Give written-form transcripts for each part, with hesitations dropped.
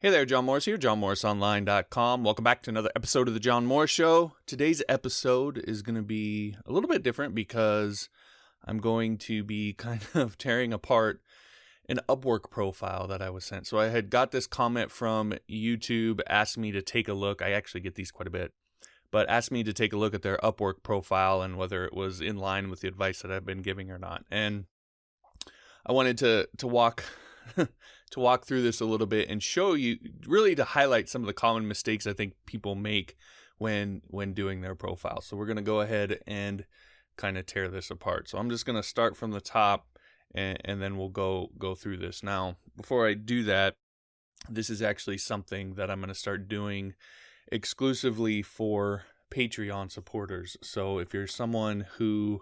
Hey there, John Morris here, johnmorrisonline.com. Welcome back to another episode of The John Morris Show. Today's episode is going to be a little bit different because I'm going to be kind of tearing apart an Upwork profile that I was sent. So I had got this comment from YouTube, asked me to take a look. I actually get these quite a bit, but asked me to take a look at their Upwork profile and whether it was in line with the advice that I've been giving or not. And I wanted to walk to walk through this a little bit and show you, really to highlight some of the common mistakes I think people make when doing their profile. So we're going to go ahead and kind of tear this apart. So I'm just going to start from the top and then we'll go through this. Now, before I do that, this is actually something that I'm going to start doing exclusively for Patreon supporters. So if you're someone who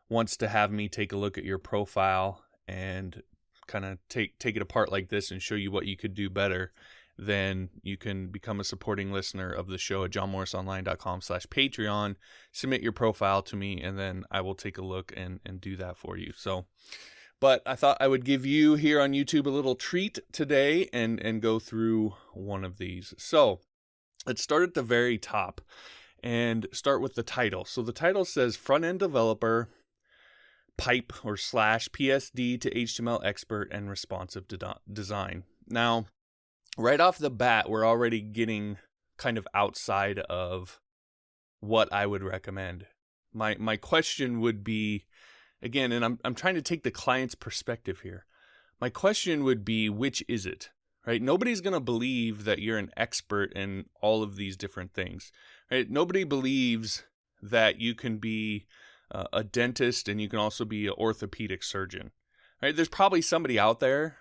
wants to have me take a look at your profile and kind of take it apart like this and show you what you could do better, then you can become a supporting listener of the show at johnmorrisonline.com/Patreon. Submit your profile to me, and then I will take a look and do that for you. So, but I thought I would give you here on YouTube a little treat today and go through one of these. So let's start at the very top and start with the title. So the title says front-end developer, pipe or slash PSD to HTML expert and responsive design. Now, right off the bat, we're already getting kind of outside of what I would recommend. My question would be, again, and I'm trying to take the client's perspective here. My question would be, which is it? Right? Nobody's going to believe that you're an expert in all of these different things. Right? Nobody believes that you can be a dentist and you can also be an orthopedic surgeon. Right? There's probably somebody out there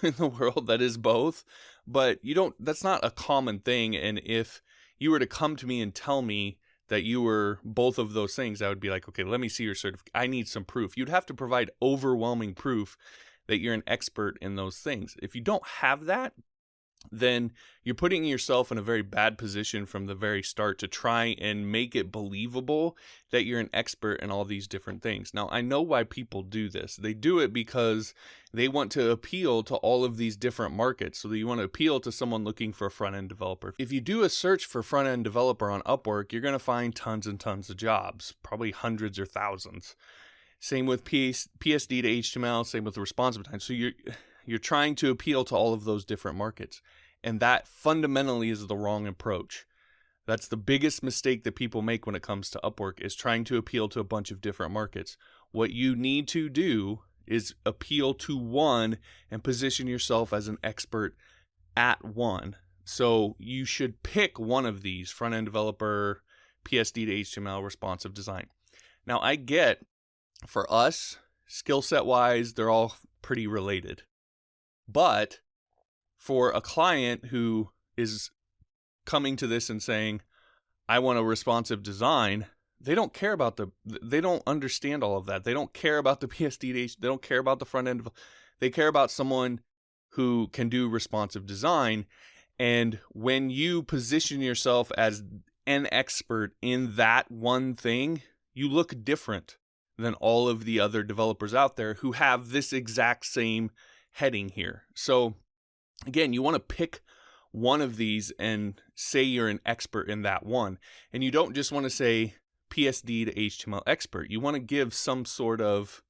in the world that is both, but that's not a common thing. And if you were to come to me and tell me that you were both of those things, I would be like, okay, let me see your certificate. I need some proof. You'd have to provide overwhelming proof that you're an expert in those things. If you don't have that, then you're putting yourself in a very bad position from the very start to try and make it believable that you're an expert in all these different things. Now, I know why people do this. They do it because they want to appeal to all of these different markets. So you want to appeal to someone looking for a front-end developer. If you do a search for front-end developer on Upwork, you're going to find tons and tons of jobs, probably hundreds or thousands. Same with PSD to HTML, same with the responsive time. So you're trying to appeal to all of those different markets. And that fundamentally is the wrong approach. That's the biggest mistake that people make when it comes to Upwork, is trying to appeal to a bunch of different markets. What you need to do is appeal to one and position yourself as an expert at one. So you should pick one of these: front-end developer, PSD to HTML, responsive design. Now, I get, for us, skill set wise, they're all pretty related. But for a client who is coming to this and saying, I want a responsive design, they don't care about they don't understand all of that. They don't care about the PSD, they don't care about the front end. They care about someone who can do responsive design. And when you position yourself as an expert in that one thing, you look different than all of the other developers out there who have this exact same heading here. So again, you want to pick one of these and say you're an expert in that one. And you don't just want to say PSD to HTML expert. You want to give some sort of,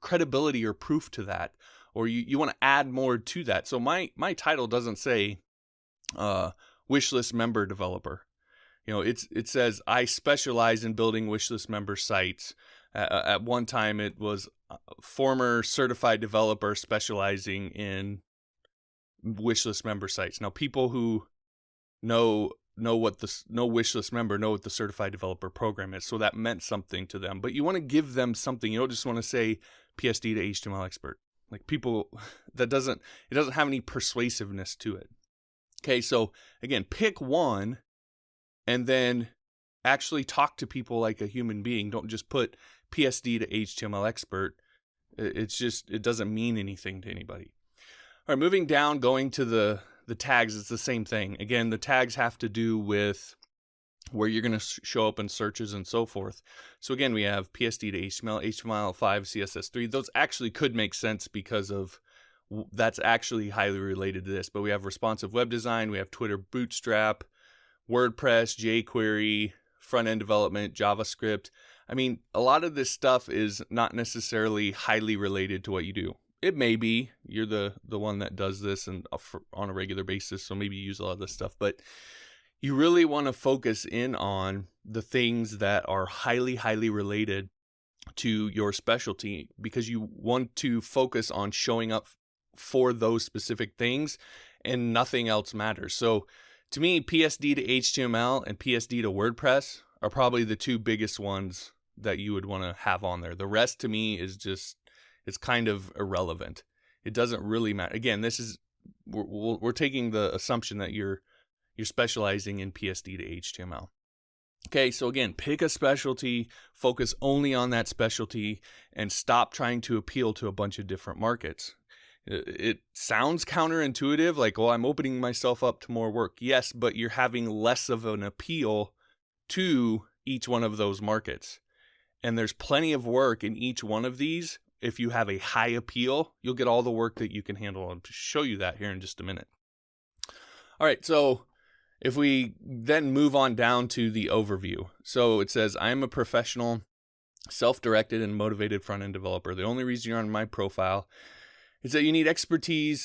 credibility or proof to that, or you want to add more to that. So my title doesn't say wishlist member developer. It says I specialize in building wishlist member sites. At one time, it was former certified developer specializing in wishlist member sites. Now, people who know wishlist member know what the certified developer program is, so that meant something to them. But you want to give them something. You don't just want to say PSD to HTML expert. Like, people, it doesn't have any persuasiveness to it. Okay, so again, pick one and then actually talk to people like a human being. Don't just put PSD to HTML expert. It doesn't mean anything to anybody. All right, moving down, going to the tags, it's the same thing. Again, the tags have to do with where you're going to show up in searches and so forth. So again, we have PSD to HTML, HTML5, CSS3. Those actually could make sense because of that's actually highly related to this. But we have responsive web design, we have Twitter Bootstrap, WordPress, jQuery, front-end development, JavaScript. I mean, a lot of this stuff is not necessarily highly related to what you do. It may be. You're the one that does this and on a regular basis, so maybe you use a lot of this stuff. But you really want to focus in on the things that are highly, highly related to your specialty, because you want to focus on showing up for those specific things and nothing else matters. So to me, PSD to HTML and PSD to WordPress are probably the two biggest ones that you would want to have on there. The rest to me is just, it's kind of irrelevant. It doesn't really matter. Again, this is, we're taking the assumption that you're specializing in PSD to HTML. Okay, so again, pick a specialty, focus only on that specialty, and stop trying to appeal to a bunch of different markets. It sounds counterintuitive, like, oh, I'm opening myself up to more work. Yes, but you're having less of an appeal to each one of those markets. And there's plenty of work in each one of these. If you have a high appeal, you'll get all the work that you can handle. I'll show you that here in just a minute. All right, so if we then move on down to the overview. So it says, I am a professional, self-directed, and motivated front-end developer. The only reason you're on my profile is that you need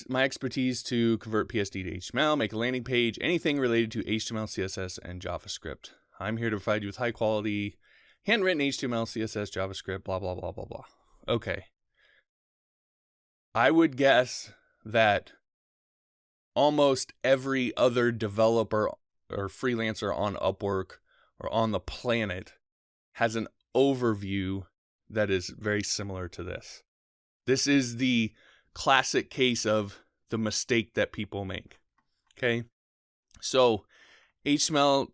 my expertise to convert PSD to HTML, make a landing page, anything related to HTML, CSS, and JavaScript. I'm here to provide you with high quality, handwritten HTML, CSS, JavaScript, blah, blah, blah, blah, blah. Okay. I would guess that almost every other developer or freelancer on Upwork or on the planet has an overview that is very similar to this. This is the classic case of the mistake that people make. Okay, so HTML,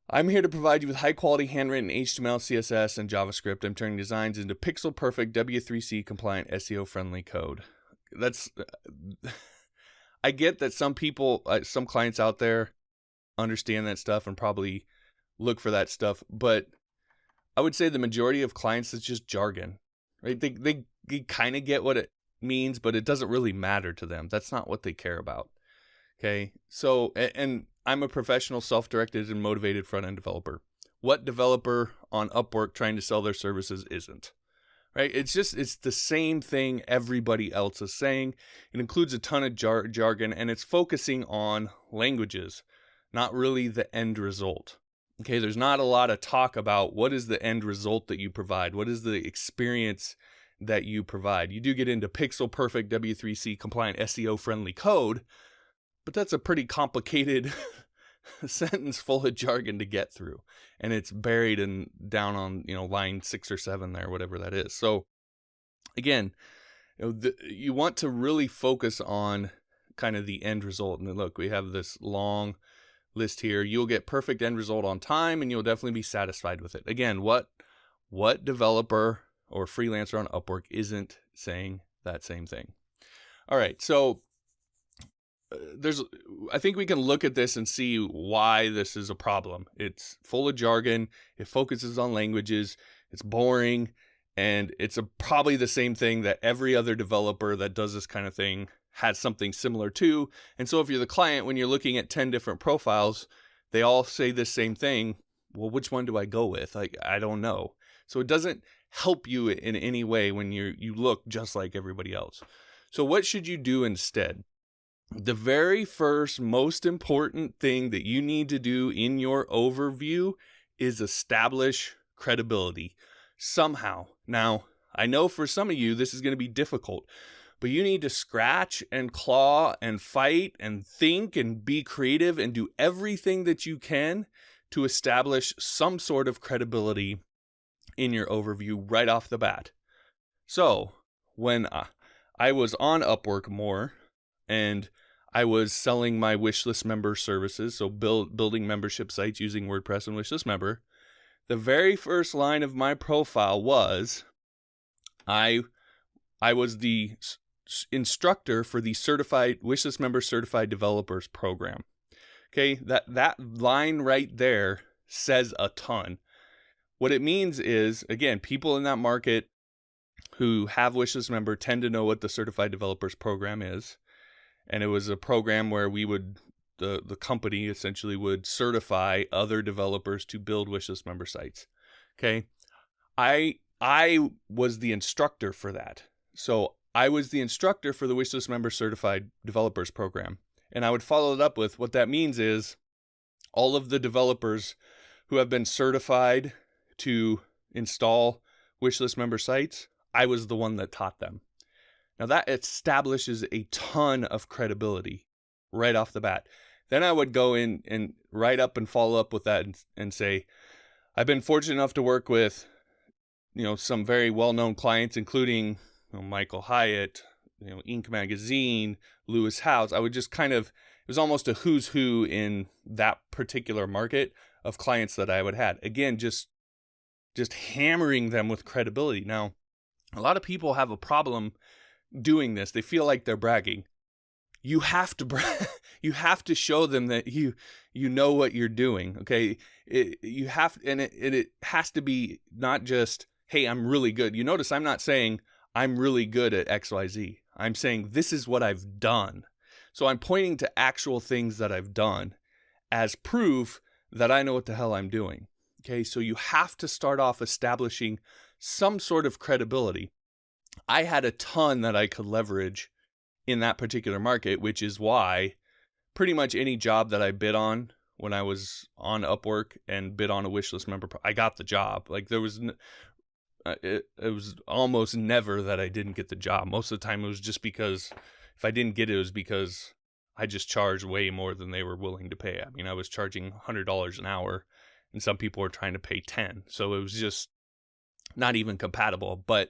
I'm here to provide you with high quality handwritten HTML, CSS, and JavaScript. I'm turning designs into pixel perfect W3C compliant SEO friendly code. That's I get that some people, some clients out there understand that stuff and probably look for that stuff, but I would say the majority of clients, it's just jargon, right? They kind of get what it means, but it doesn't really matter to them. That's not what they care about. Okay. So, and I'm a professional, self-directed, and motivated front-end developer. What developer on Upwork trying to sell their services isn't? Right? It's the same thing everybody else is saying. It includes a ton of jargon, and it's focusing on languages, not really the end result. Okay, there's not a lot of talk about what is the end result that you provide. What is the experience that you provide? You do get into pixel perfect W3C compliant SEO friendly code, but that's a pretty complicated sentence full of jargon to get through, and it's buried in down on line 6 or 7 there, whatever that is. So again, you want to really focus on kind of the end result. And look, we have this long list here. You'll get perfect end result on time, and you'll definitely be satisfied with it. Again, what developer or freelancer on Upwork isn't saying that same thing? All right, so I think we can look at this and see why this is a problem. It's full of jargon. It focuses on languages. It's boring. And it's probably the same thing that every other developer that does this kind of thing has something similar to. And so if you're the client, when you're looking at 10 different profiles, they all say the same thing. Well, which one do I go with? I don't know. So it doesn't help you in any way when you look just like everybody else. So what should you do instead? The very first most important thing that you need to do in your overview is establish credibility somehow. Now, I know for some of you this is going to be difficult, but you need to scratch and claw and fight and think and be creative and do everything that you can to establish some sort of credibility in your overview right off the bat. So when I was on Upwork more, and I was selling my wishlist member services, so building membership sites using WordPress and wishlist member, the very first line of my profile was, I was the instructor for the certified wishlist member certified developers program. Okay, that line right there says a ton. What it means is, again, people in that market who have wishlist member tend to know what the Certified Developers Program is. And it was a program where we would, the company essentially would certify other developers to build wishlist member sites. Okay. I was the instructor for that. So I was the instructor for the wishlist member certified developers program. And I would follow it up with what that means is all of the developers who have been certified to install wishlist member sites, I was the one that taught them. Now that establishes a ton of credibility right off the bat. Then I would go in and write up and follow up with that and say, I've been fortunate enough to work with, some very well-known clients, including Michael Hyatt, Inc. Magazine, Lewis House. I would just it was almost a who's who in that particular market of clients that I would have. Again, just hammering them with credibility. Now, a lot of people have a problem doing this. They feel like they're bragging. You have to you have to show them that you know what you're doing. Okay, it has to be not just, hey, I'm really good. You notice I'm not saying I'm really good at XYZ. I'm saying this is what I've done. So I'm pointing to actual things that I've done as proof that I know what the hell I'm doing. Okay, so you have to start off establishing some sort of credibility. I had a ton that I could leverage in that particular market, which is why pretty much any job that I bid on when I was on Upwork and bid on a wishlist member, I got the job. Like there was, it was almost never that I didn't get the job. Most of the time it was just because if I didn't get it, it was because I just charged way more than they were willing to pay. I mean, I was charging $100 an hour and some people were trying to pay 10. So it was just not even compatible. But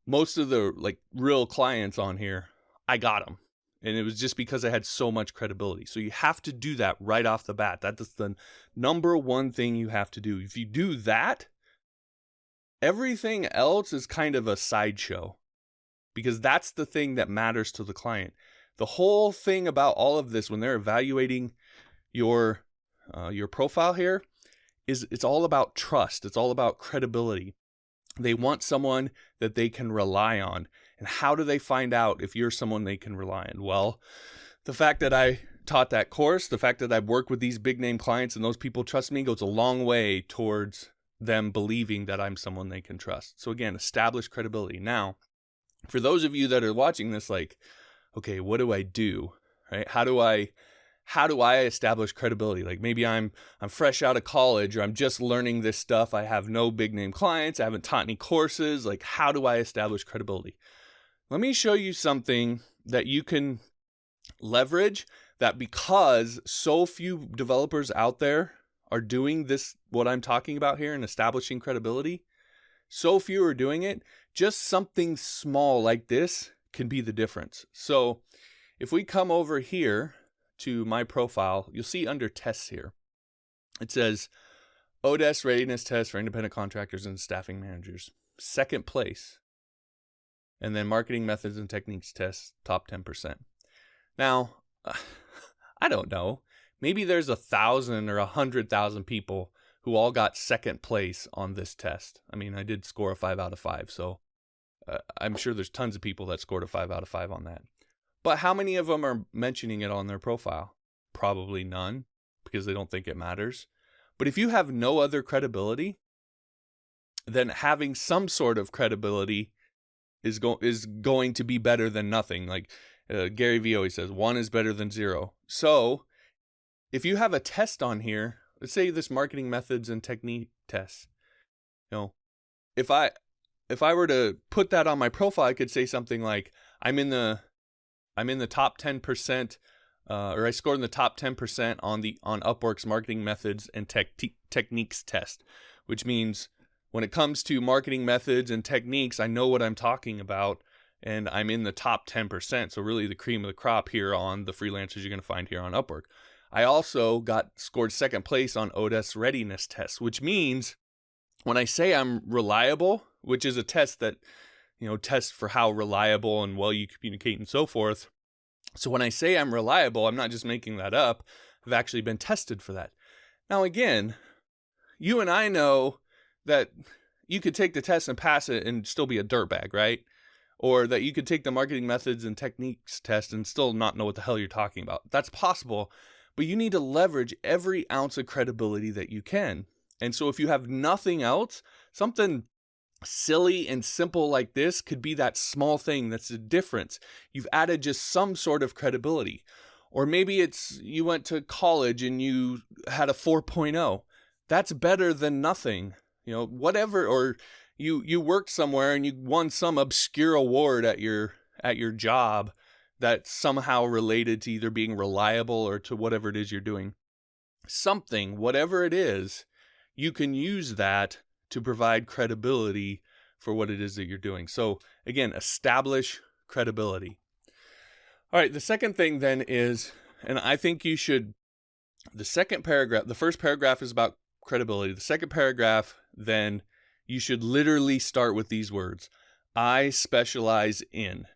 most of the real clients on here, I got them. And it was just because I had so much credibility. So you have to do that right off the bat. That's the number one thing you have to do. If you do that, everything else is kind of a sideshow, because that's the thing that matters to the client. The whole thing about all of this when they're evaluating your profile here is it's all about trust. It's all about credibility. They want someone that they can rely on. And how do they find out if you're someone they can rely on? Well, the fact that I taught that course, the fact that I've worked with these big name clients and those people trust me goes a long way towards them believing that I'm someone they can trust. So again, establish credibility. Now, for those of you that are watching this, okay, what do I do? Right? How do I establish credibility? Like maybe I'm fresh out of college, or I'm just learning this stuff. I have no big name clients. I haven't taught any courses. Like, how do I establish credibility? Let me show you something that you can leverage, that because so few developers out there are doing this, what I'm talking about here, and establishing credibility, so few are doing it, just something small like this can be the difference. So if we come over here to my profile, you'll see under tests here, it says ODS readiness test for independent contractors and staffing managers, second place. And then marketing methods and techniques test, top 10%. Now, I don't know. Maybe there's 1,000 or 100,000 people who all got second place on this test. I mean, I did score a 5 out of 5, so I'm sure there's tons of people that scored a 5 out of 5 on that. But how many of them are mentioning it on their profile? Probably none, because they don't think it matters. But if you have no other credibility, then having some sort of credibility is going to be better than nothing. Like Gary Vee always says, 1 is better than 0. So if you have a test on here, let's say this marketing methods and technique test, if I were to put that on my profile, I could say something like, I'm in the top 10%, or I scored in the top 10% on Upwork's marketing methods and techniques test, which means when it comes to marketing methods and techniques, I know what I'm talking about, and I'm in the top 10%. So really the cream of the crop here on the freelancers you're going to find here on Upwork. I also scored second place on ODS readiness test, which means when I say I'm reliable, which is a test that, tests for how reliable and well you communicate and so forth. So when I say I'm reliable, I'm not just making that up. I've actually been tested for that. Now, again, you and I know that you could take the test and pass it and still be a dirtbag, right? Or that you could take the marketing methods and techniques test and still not know what the hell you're talking about. That's possible, but you need to leverage every ounce of credibility that you can. And so if you have nothing else, something silly and simple like this could be that small thing that's the difference. You've added just some sort of credibility. Or maybe it's you went to college and you had a 4.0. That's better than nothing. Whatever. Or you worked somewhere and you won some obscure award at your job that's somehow related to either being reliable or to whatever it is you're doing. Something, whatever it is, you can use that to provide credibility for what it is that you're doing. So again, establish credibility. All right, the second thing then is, and I think you should, the first paragraph is about credibility. The second paragraph, then you should literally start with these words: I specialize in.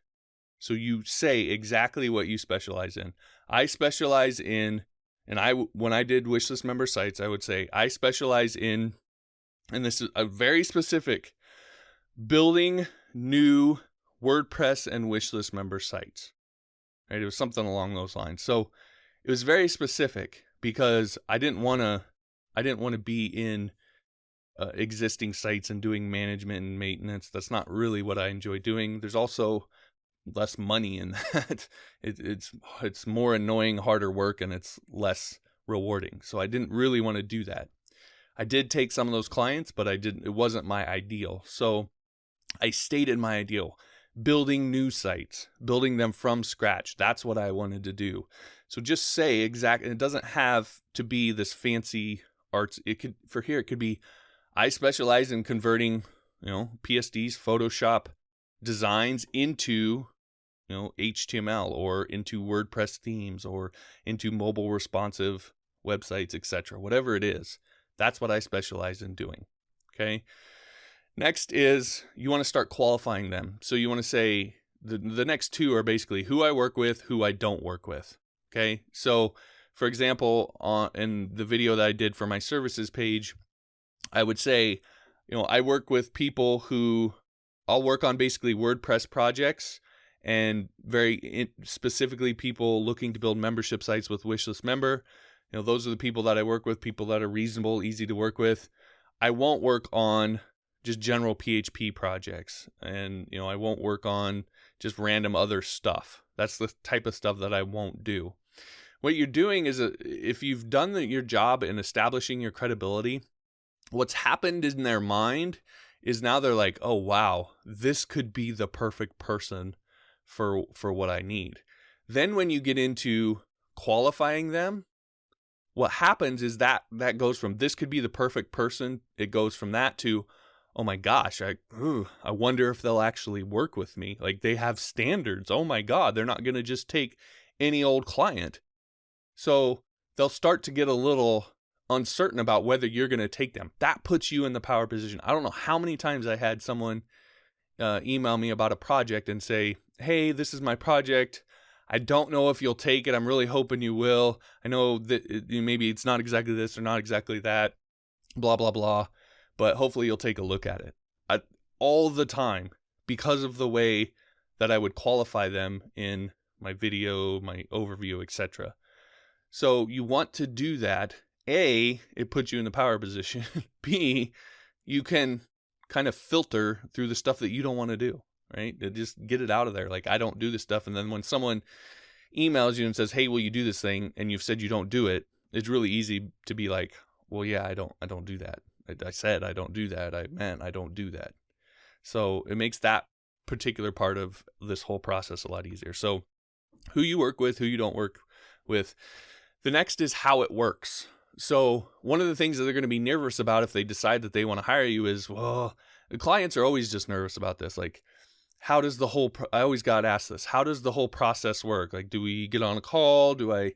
So you say exactly what you specialize in. I specialize in, and when I did wishlist member sites, I would say, I specialize in, and this is a very specific, building new WordPress and wishlist member sites. Right? It was something along those lines. So it was very specific because I didn't want to be in existing sites and doing management and maintenance. That's not really what I enjoy doing. There's also less money in that. It's more annoying, harder work, and it's less rewarding. So I didn't really want to do that. I did take some of those clients, but it wasn't my ideal. So I stated my ideal: building new sites, building them from scratch. That's what I wanted to do. So just say exactly, it doesn't have to be this fancy arts. It could be, I specialize in converting, PSDs, Photoshop designs into, HTML or into WordPress themes or into mobile responsive websites, etc. Whatever it is. That's what I specialize in doing. Okay. Next is you want to start qualifying them. So you want to say the next two are basically who I work with, who I don't work with. Okay. So for example, in the video that I did for my services page, I would say, I work with people who I'll work on basically WordPress projects, and very specifically people looking to build membership sites with wishlist member. Those are the people that I work with, people that are reasonable, easy to work with. I won't work on just general PHP projects, and I won't work on just random other stuff. That's the type of stuff that I won't do. What you're doing is, if you've done your job in establishing your credibility, what's happened in their mind is now they're like, oh wow, this could be the perfect person for what I need. Then when you get into qualifying them, what happens is that goes from this could be the perfect person, it goes from that to, oh my gosh, I wonder if they'll actually work with me. Like, they have standards. Oh my God, they're not going to just take any old client. So they'll start to get a little uncertain about whether you're going to take them. That puts you in the power position. I don't know how many times I had someone email me about a project and say, hey, this is my project. I don't know if you'll take it. I'm really hoping you will. I know that maybe it's not exactly this or not exactly that, blah, blah, blah, but hopefully you'll take a look at it. All the time, because of the way that I would qualify them in my video, my overview, etc. So you want to do that. A, it puts you in the power position. B, you can kind of filter through the stuff that you don't want to do, right? Just get it out of there. Like, I don't do this stuff. And then when someone emails you and says, hey, will you do this thing? And you've said you don't do it. It's really easy to be like, well, yeah, I don't do that. I said I don't do that. I meant I don't do that. So it makes that particular part of this whole process a lot easier. So who you work with, who you don't work with. The next is how it works. So one of the things that they're going to be nervous about if they decide that they want to hire you is, well, the clients are always just nervous about this. Like, how does the whole, I always got asked this, how does the whole process work? Like, do we get on a call? Do I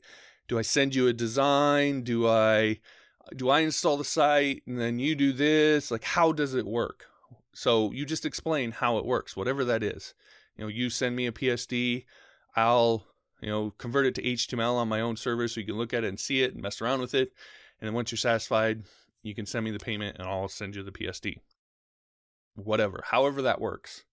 send you a design? Do I install the site and then you do this? Like, how does it work? So you just explain how it works, whatever that is. You send me a PSD, I'll convert it to HTML on my own server so you can look at it and see it and mess around with it. And then once you're satisfied, you can send me the payment and I'll send you the PSD. whatever, however that works.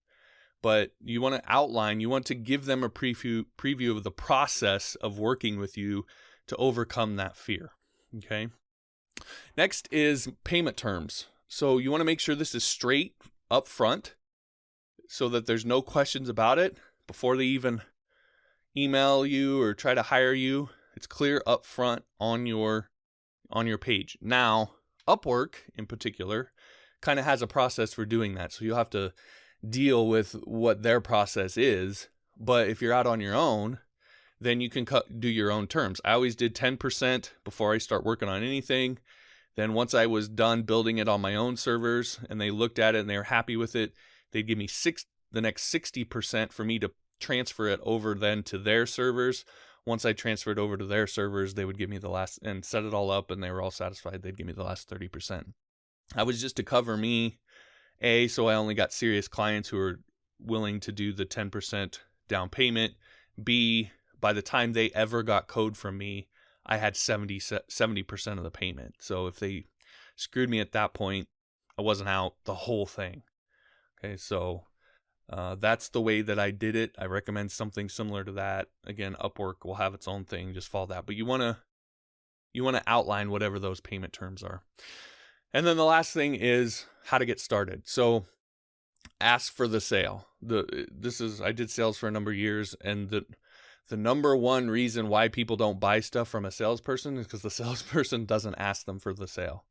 But you want to outline, you want to give them a preview of the process of working with you to overcome that fear. Okay. Next is payment terms. So you want to make sure this is straight up front so that there's no questions about it before they even email you or try to hire you. It's clear up front on your page. Now, Upwork in particular kind of has a process for doing that. So you'll have to deal with what their process is. But if you're out on your own, then you can do your own terms. I always did 10% before I start working on anything. Then once I was done building it on my own servers and they looked at it and they were happy with it, they'd give me the next 60% for me to transfer it over then to their servers. Once I transferred over to their servers, they would give me the last and set it all up and they were all satisfied. They'd give me the last 30%. That was just to cover me, so I only got serious clients who were willing to do the 10% down payment. B, by the time they ever got code from me, I had 70% of the payment. So if they screwed me at that point, I wasn't out the whole thing. Okay, so that's the way that I did it. I recommend something similar to that. Again, Upwork will have its own thing. Just follow that. But you want to outline whatever those payment terms are. And then the last thing is how to get started. So ask for the sale. I did sales for a number of years, and the number one reason why people don't buy stuff from a salesperson is because the salesperson doesn't ask them for the sale.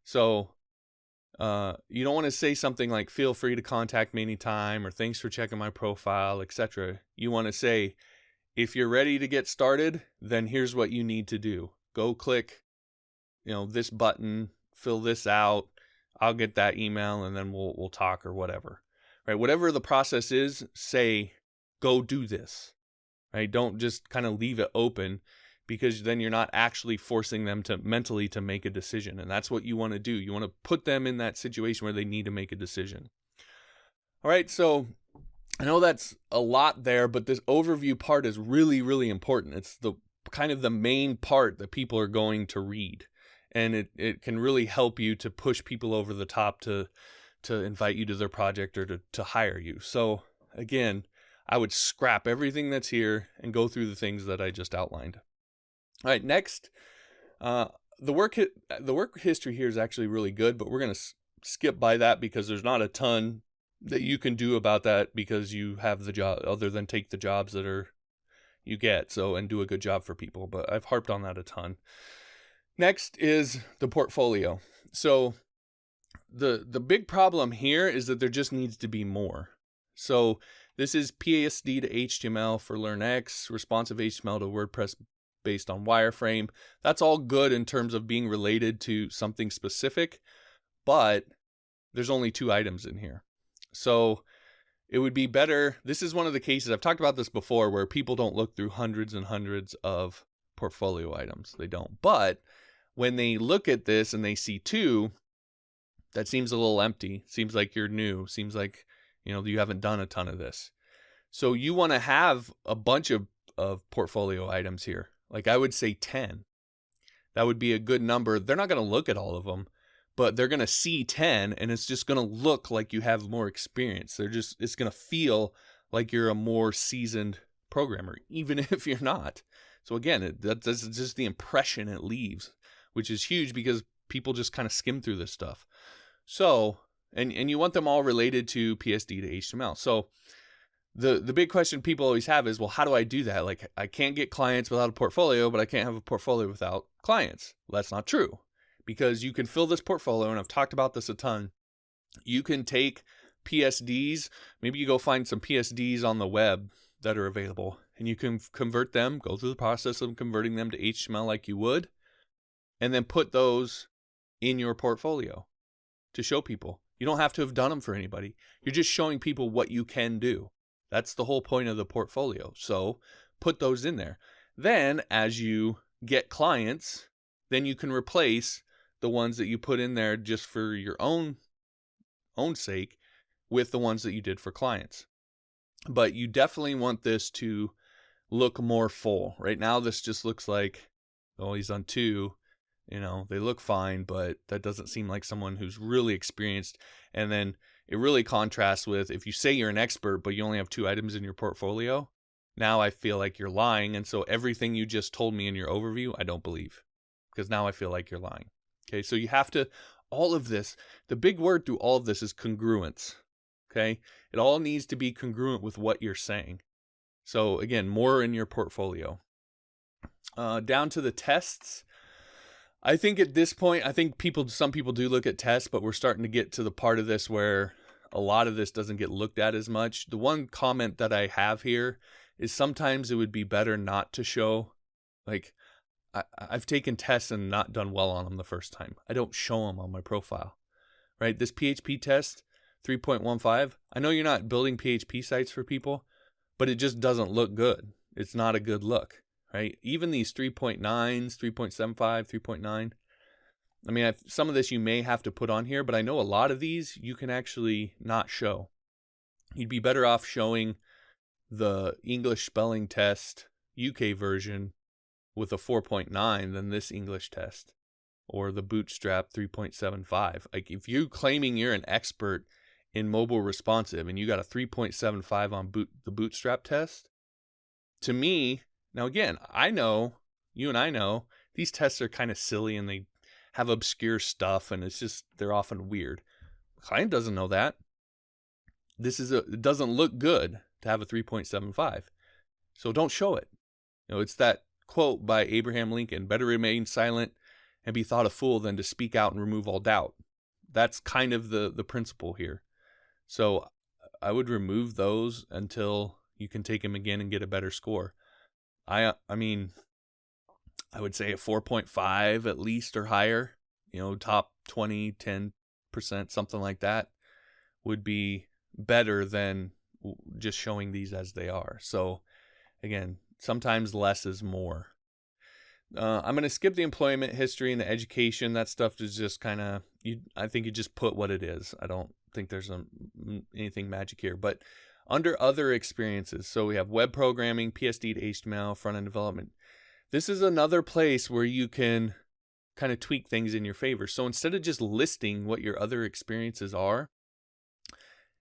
So you don't want to say something like, feel free to contact me anytime, or thanks for checking my profile, etc. You want to say, if you're ready to get started, then here's what you need to do. Go click, this button, fill this out. I'll get that email and then we'll talk or whatever. Right? Whatever the process is, say, go do this. Right? Don't just kind of leave it open, because then you're not actually forcing them to mentally to make a decision. And that's what you want to do. You want to put them in that situation where they need to make a decision. All right. So I know that's a lot there, but this overview part is really, really important. It's the kind of the main part that people are going to read. And it can really help you to push people over the top to invite you to their project or to hire you. So again, I would scrap everything that's here and go through the things that I just outlined. All right, next, the work history here is actually really good, but we're going to skip by that because there's not a ton that you can do about that because you have the job, other than take the jobs that you get, and do a good job for people. But I've harped on that a ton. Next is the portfolio. So the big problem here is that there just needs to be more. So this is PSD to HTML for LearnX, responsive HTML to WordPress based on wireframe. That's all good in terms of being related to something specific, but there's only 2 items in here. So it would be better. This is one of the cases, I've talked about this before, where people don't look through hundreds and hundreds of portfolio items. They don't. But when they look at this and they see 2, that seems a little empty. Seems like you're new. Seems like, you haven't done a ton of this. So you want to have a bunch of portfolio items here. Like I would say 10. That would be a good number. They're not going to look at all of them, but they're going to see 10 and it's just going to look like you have more experience. It's going to feel like you're a more seasoned programmer, even if you're not. So again, that's just the impression it leaves, which is huge because people just kind of skim through this stuff. So, and you want them all related to PSD to HTML. So the big question people always have is, well, how do I do that? Like, I can't get clients without a portfolio, but I can't have a portfolio without clients. Well, that's not true, because you can fill this portfolio, and I've talked about this a ton. You can take PSDs, maybe you go find some PSDs on the web that are available, and you can convert them, go through the process of converting them to HTML like you would, and then put those in your portfolio to show people. You don't have to have done them for anybody. You're just showing people what you can do. That's the whole point of the portfolio. So put those in there. Then as you get clients, then you can replace the ones that you put in there just for your own sake with the ones that you did for clients. But you definitely want this to look more full. Right now, this just looks like, oh, he's done 2. They look fine, but that doesn't seem like someone who's really experienced. And then it really contrasts with if you say you're an expert, but you only have 2 items in your portfolio. Now I feel like you're lying. And so everything you just told me in your overview, I don't believe, because now I feel like you're lying. Okay. So you have to, all of this, the big word through all of this is congruence. Okay. It all needs to be congruent with what you're saying. So again, more in your portfolio. Down to the tests. I think at this point, some people do look at tests, but we're starting to get to the part of this where a lot of this doesn't get looked at as much. The one comment that I have here is sometimes it would be better not to show. Like, I've taken tests and not done well on them the first time. I don't show them on my profile, right? This PHP test 3.15, I know you're not building PHP sites for people, but it just doesn't look good. It's not a good look, right? Even these 3.9s, 3.75, 3.9. I mean, some of this you may have to put on here, but I know a lot of these you can actually not show. You'd be better off showing the English spelling test UK version with a 4.9 than this English test, or the Bootstrap 3.75. Like, if you're claiming you're an expert in mobile responsive and you got a 3.75 on the Bootstrap test, to me, now again, I know, you and I know, these tests are kind of silly and they have obscure stuff and they're often weird. The client doesn't know that. It doesn't look good to have a 3.75. So don't show it. It's that quote by Abraham Lincoln, better remain silent and be thought a fool than to speak out and remove all doubt. That's kind of the principle here. So I would remove those until you can take them again and get a better score. I mean, I would say a 4.5 at least or higher, top 20, 10%, something like that would be better than just showing these as they are. So again, sometimes less is more. I'm going to skip the employment history and the education. That stuff is just kind of, I think you just put what it is. I don't think there's anything magic here. But under other experiences, so we have web programming, PSD to HTML, front-end development. This is another place where you can kind of tweak things in your favor. So instead of just listing what your other experiences are,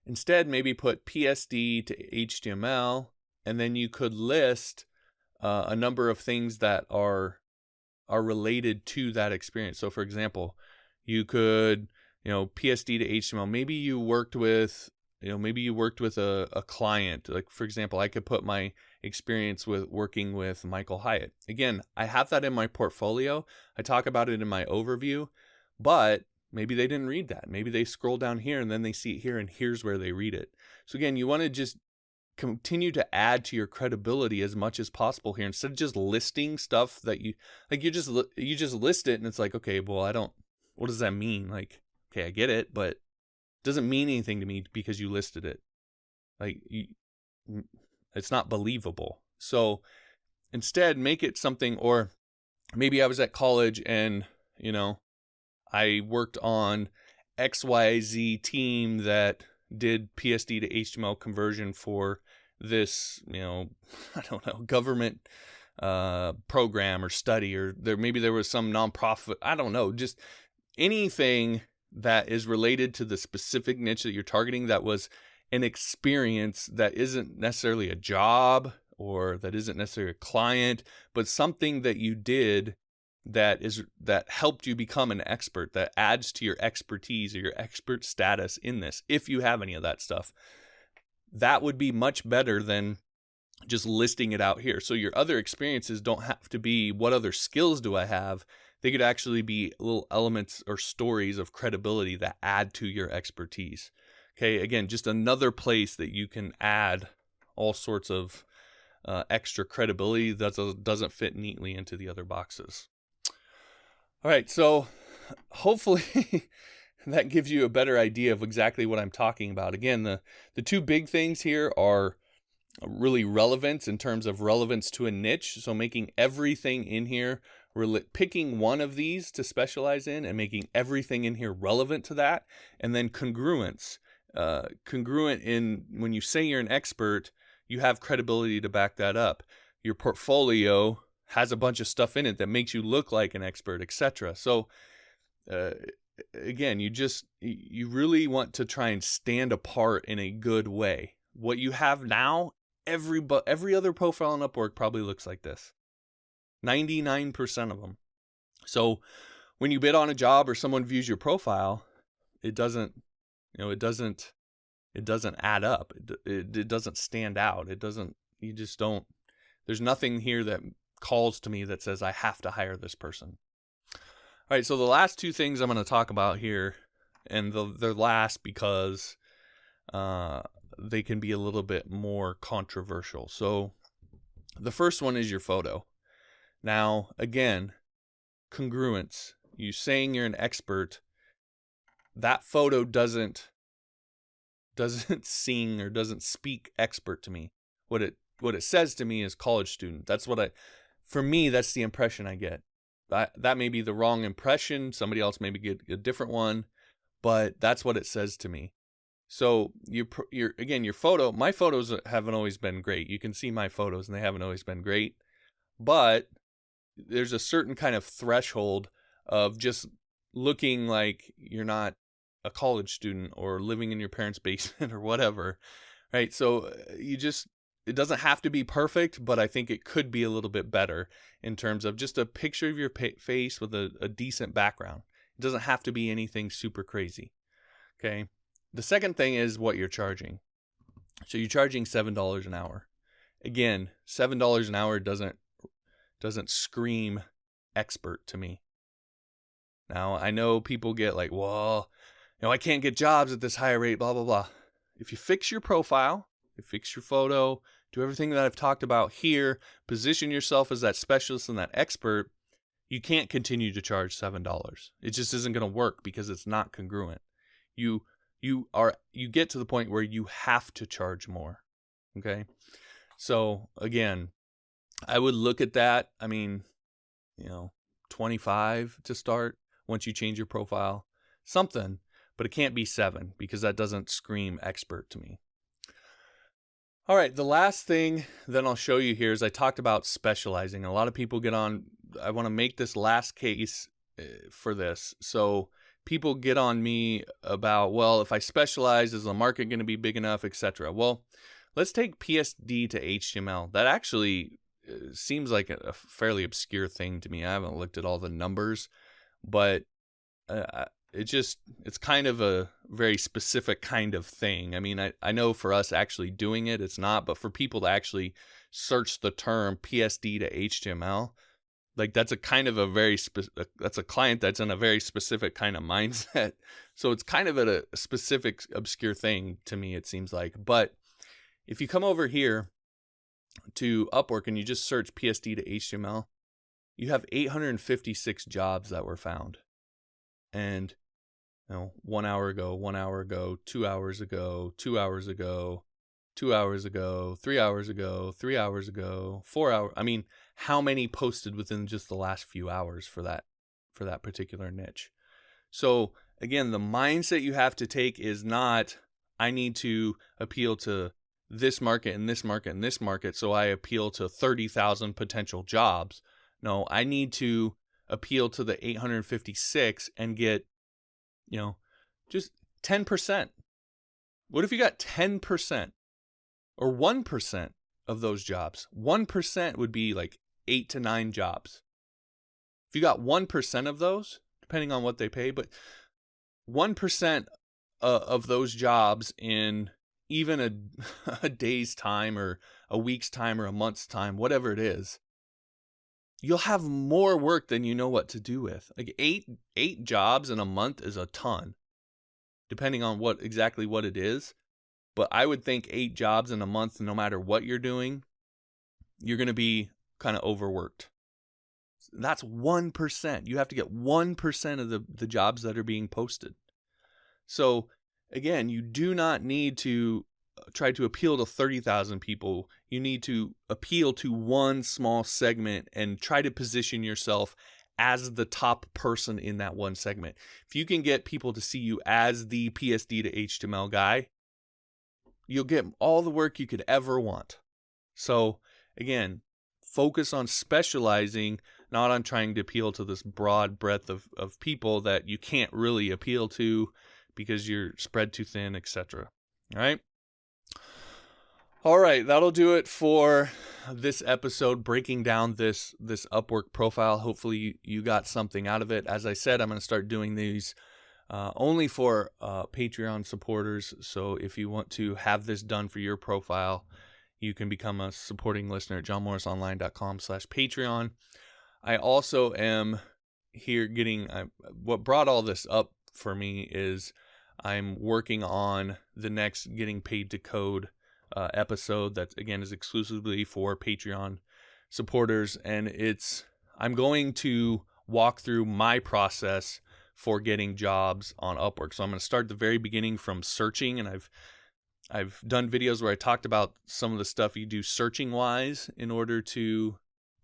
instead maybe put PSD to HTML, and then you could list a number of things that are related to that experience. So for example, you could, PSD to HTML, maybe you worked with a client. Like, for example, I could put my experience with working with Michael Hyatt. Again, I have that in my portfolio. I talk about it in my overview, but maybe they didn't read that. Maybe they scroll down here and then they see it here, and here's where they read it. So again, you want to just continue to add to your credibility as much as possible here, instead of just listing stuff that you just list it and it's like, okay, well, what does that mean? Like, okay, I get it, but it doesn't mean anything to me because you listed it. Like, it's not believable. So instead, make it something, or maybe I was at college and, I worked on XYZ team that did PSD to HTML conversion for this, I don't know, government program or study, or maybe there was some nonprofit, I don't know, just anything that is related to the specific niche that you're targeting, that was an experience that isn't necessarily a job or that isn't necessarily a client, but something that you did that helped you become an expert, that adds to your expertise or your expert status in this, if you have any of that stuff. That would be much better than just listing it out here. So your other experiences don't have to be, what other skills do I have? They could actually be little elements or stories of credibility that add to your expertise. Okay, again, just another place that you can add all sorts of extra credibility that doesn't fit neatly into the other boxes. All right, so hopefully that gives you a better idea of exactly what I'm talking about. Again, the two big things here are really relevance, in terms of relevance to a niche. So making everything in here, picking one of these to specialize in and making everything in here relevant to that. And then congruence. Congruent in when you say you're an expert, you have credibility to back that up. Your portfolio has a bunch of stuff in it that makes you look like an expert, etc. So again, you really want to try and stand apart in a good way. What you have now, every other profile on Upwork probably looks like this. 99% of them. So when you bid on a job or someone views your profile, it doesn't add up. It doesn't stand out. You just don't, there's nothing here that calls to me that says I have to hire this person. All right, so the last two things I'm going to talk about here, and they're last because they can be a little bit more controversial. So the first one is your photo. Now, again, congruence. You saying you're an expert, that photo doesn't sing or doesn't speak expert to me. What it says to me is college student. For me, that's the impression I get. That may be the wrong impression. Somebody else maybe get a different one, but that's what it says to me. So your photo, my photos haven't always been great. You can see my photos and they haven't always been great, but there's a certain kind of threshold of just looking like you're not a college student or living in your parents' basement or whatever, right? So it doesn't have to be perfect, but I think it could be a little bit better in terms of just a picture of your face with a decent background. It doesn't have to be anything super crazy, okay? The second thing is what you're charging. So you're charging $7 an hour. Again, $7 an hour doesn't scream expert to me. Now, I know people get like, well, I can't get jobs at this higher rate, blah, blah, blah. If you fix your profile, you fix your photo, do everything that I've talked about here, position yourself as that specialist and that expert, you can't continue to charge $7. It just isn't going to work because it's not congruent. You get to the point where you have to charge more. Okay? So again, I would look at that. I mean, 25 to start once you change your profile, something, but it can't be 7 because that doesn't scream expert to me. All right, the last thing that I'll show you here is I talked about specializing. A lot of people get on, I want to make this last case for this. So people get on me about, well, if I specialize, is the market going to be big enough, etc. Well, let's take PSD to HTML. That actually seems like a fairly obscure thing to me. I haven't looked at all the numbers, but it's kind of a very specific kind of thing. I mean, I know for us actually doing it, it's not, but for people to actually search the term PSD to HTML, like that's a kind of that's a client that's in a very specific kind of mindset. So it's kind of a specific obscure thing to me, it seems like. But if you come over here to Upwork and you just search PSD to HTML, you have 856 jobs that were found. And 1 hour ago, 1 hour ago, 2 hours ago, 2 hours ago, 2 hours ago, 3 hours ago, 3 hours ago, 4 hours. I mean, how many posted within just the last few hours for that particular niche? So again, the mindset you have to take is not, I need to appeal to this market and this market and this market, so I appeal to 30,000 potential jobs. No, I need to appeal to the 856 and get, just 10%. What if you got 10% or 1% of those jobs? 1% would be like 8 to 9 jobs. If you got 1% of those, depending on what they pay, but 1% of those jobs in even a day's time or a week's time or a month's time, whatever it is, you'll have more work than you know what to do with. Like eight jobs in a month is a ton, depending on exactly what it is. But I would think 8 jobs in a month, no matter what you're doing, you're going to be kind of overworked. That's 1%. You have to get 1% of the jobs that are being posted. So again, you do not need to try to appeal to 30,000 people. You need to appeal to one small segment and try to position yourself as the top person in that one segment. If you can get people to see you as the PSD to HTML guy, you'll get all the work you could ever want. So again, focus on specializing, not on trying to appeal to this broad breadth of people that you can't really appeal to because you're spread too thin, etc. All right, that'll do it for this episode, breaking down this Upwork profile. Hopefully you got something out of it. As I said, I'm going to start doing these only for Patreon supporters. So if you want to have this done for your profile, you can become a supporting listener at johnmorrisonline.com/Patreon. I also am here what brought all this up for me is I'm working on the next Getting Paid to Code episode that, again, is exclusively for Patreon supporters. And I'm going to walk through my process for getting jobs on Upwork. So I'm going to start at the very beginning from searching, and I've done videos where I talked about some of the stuff you do searching wise in order to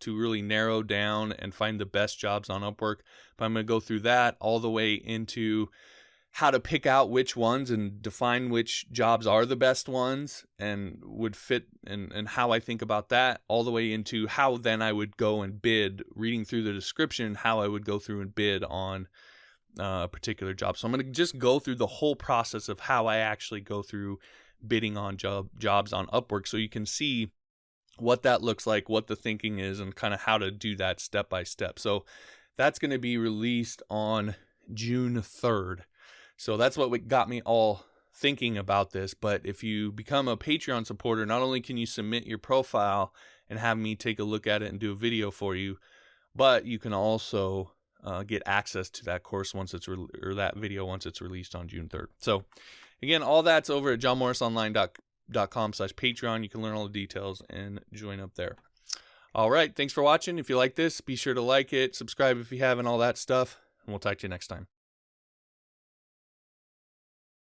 really narrow down and find the best jobs on Upwork. But I'm going to go through that all the way into how to pick out which ones and define which jobs are the best ones and would fit, and how I think about that, all the way into how then I would go and bid, reading through the description, how I would go through and bid on a particular job. So I'm going to just go through the whole process of how I actually go through bidding on jobs on Upwork, so you can see what that looks like, what the thinking is, and kind of how to do that step by step. So that's going to be released on June 3rd. So that's what got me all thinking about this. But if you become a Patreon supporter, not only can you submit your profile and have me take a look at it and do a video for you, but you can also get access to that course once it's or that video once it's released on June 3rd. So again, all that's over at johnmorrisonline.com/Patreon. You can learn all the details and join up there. All right, thanks for watching. If you like this, be sure to like it, subscribe if you haven't, all that stuff, and we'll talk to you next time.